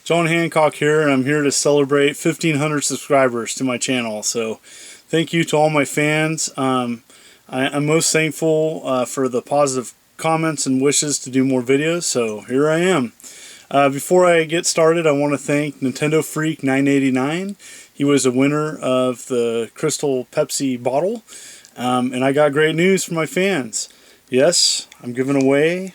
John Hancock here, and I'm here to celebrate 1,500 subscribers to my channel. So thank you to all my fans. I'm most thankful for the positive comments and wishes to do more videos, so here I am. Before I get started, I want to thank Nintendo Freak 989. He was a winner of the Crystal Pepsi bottle, and I got great news for my fans. Yes, I'm giving away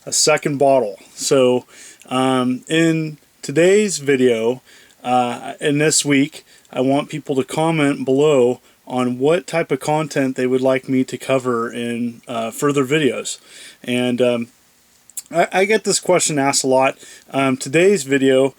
a second bottle. So in today's video, and this week, I want people to comment below on what type of content they would like me to cover in further videos. And I get this question asked a lot. Today's video,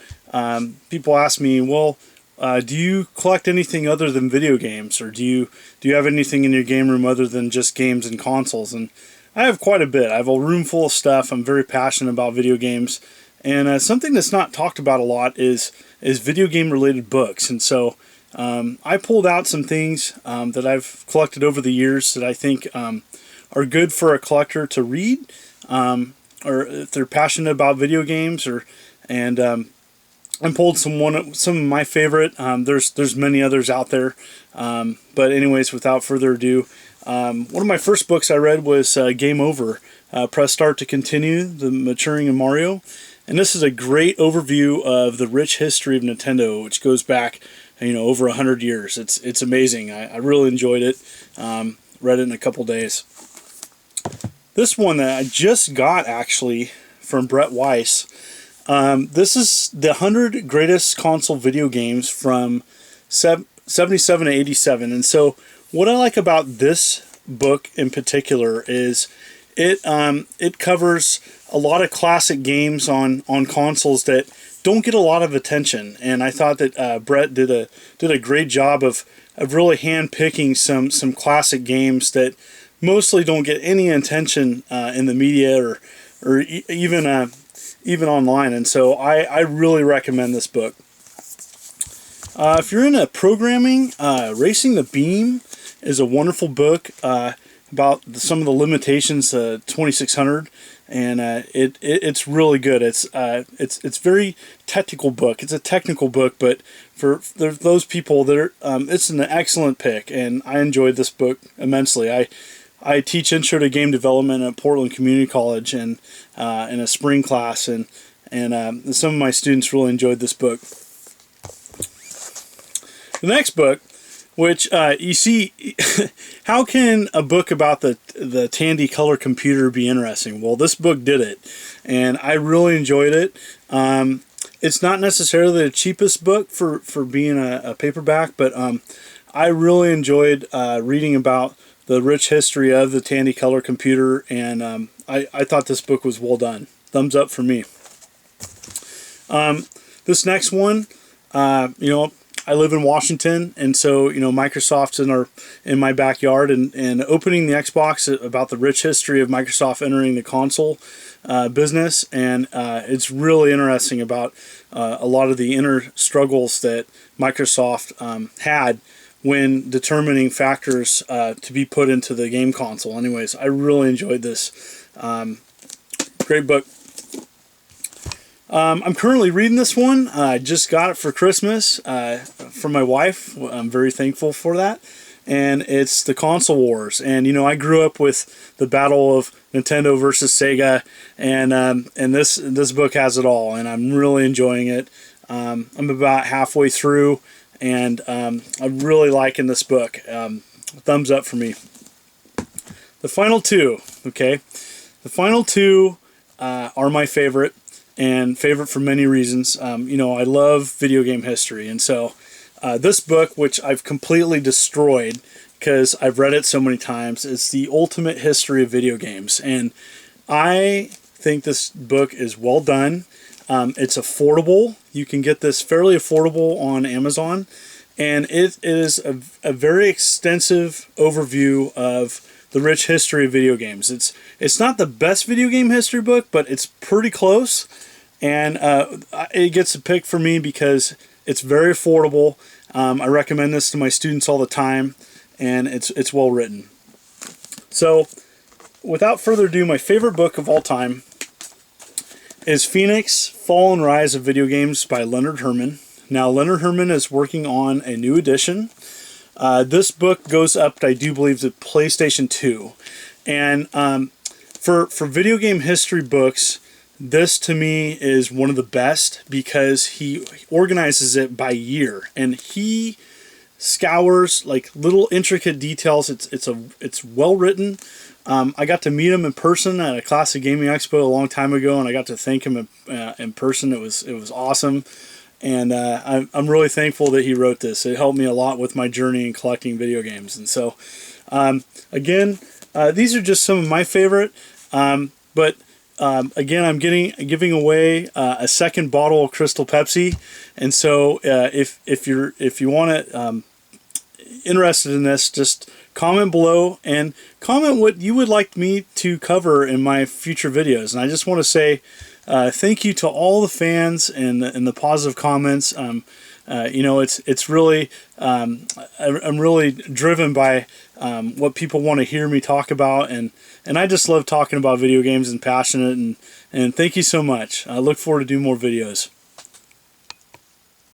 people ask me, well, do you collect anything other than video games, or do you have anything in your game room other than just games and consoles? And I have quite a bit. I have a room full of stuff. I'm very passionate about video games. And something that's not talked about a lot is video game related books. And so I pulled out some things that I've collected over the years that I think are good for a collector to read, or if they're passionate about video games, and pulled some of my favorite. There's many others out there, but anyways, without further ado, one of my first books I read was Game Over. Press Start to Continue: The Maturing of Mario. And this is a great overview of the rich history of Nintendo, which goes back, over 100 years. It's amazing. I really enjoyed it. Read it in a couple days. This one that I just got, actually, from Brett Weiss. This is the 100 greatest console video games from 77 to 87. And so what I like about this book in particular is it covers a lot of classic games on consoles that don't get a lot of attention. And I thought that Brett did a great job of really hand-picking some classic games that mostly don't get any attention in the media or even online. And so I really recommend this book. If you're into programming, Racing the Beam is a wonderful book about some of the limitations 2600, and it's really good. It's very technical book. It's a technical book, but for those people that it's an excellent pick, and I enjoyed this book immensely. I teach Intro to Game Development at Portland Community College, and in a spring class, and some of my students really enjoyed this book. The next book, which you see, how can a book about the Tandy color computer be interesting? Well, this book did it, and I really enjoyed it. It's not necessarily the cheapest book for being a paperback, but I really enjoyed reading about the rich history of the Tandy color computer, and I thought this book was well done. Thumbs up for me. This next one, I live in Washington, and so Microsoft's in my backyard, and opening the Xbox, about the rich history of Microsoft entering the console business, and it's really interesting about a lot of the inner struggles that Microsoft had when determining factors to be put into the game console. Anyways, I really enjoyed this. Great book. I'm currently reading this one. I just got it for Christmas from my wife. I'm very thankful for that. And it's the Console Wars. And I grew up with the battle of Nintendo versus Sega, and this book has it all. And I'm really enjoying it. I'm about halfway through, and I'm really liking this book. Thumbs up for me. The final two, okay? The final two are my favorite. And favorite for many reasons. I love video game history, and so this book, which I've completely destroyed because I've read it so many times, is The Ultimate History of Video Games, and I think this book is well done. It's affordable. You can get this fairly affordable on Amazon, and it is a very extensive overview of the rich history of video games. It's not the best video game history book, but it's pretty close, and it gets a pick for me because it's very affordable. I recommend this to my students all the time, and it's well written. So, without further ado, my favorite book of all time is Phoenix, Fall and Rise of Video Games by Leonard Herman. Now, Leonard Herman is working on a new edition. This book goes up, I do believe, to PlayStation 2. And for video game history books, this to me is one of the best because he organizes it by year. And he scours like little intricate details. It's well written. I got to meet him in person at a Classic Gaming Expo a long time ago, and I got to thank him in person. It was awesome, and I'm really thankful that he wrote this. It helped me a lot with my journey in collecting video games. And so, again, these are just some of my favorite. But again, I'm giving away a second bottle of Crystal Pepsi, and so if you want it. Interested in this, just comment below and comment what you would like me to cover in my future videos. And I just want to say thank you to all the fans and the positive comments. You know, it's really I'm really driven by what people want to hear me talk about, and I just love talking about video games and passionate, and thank you so much. I look forward to doing more videos.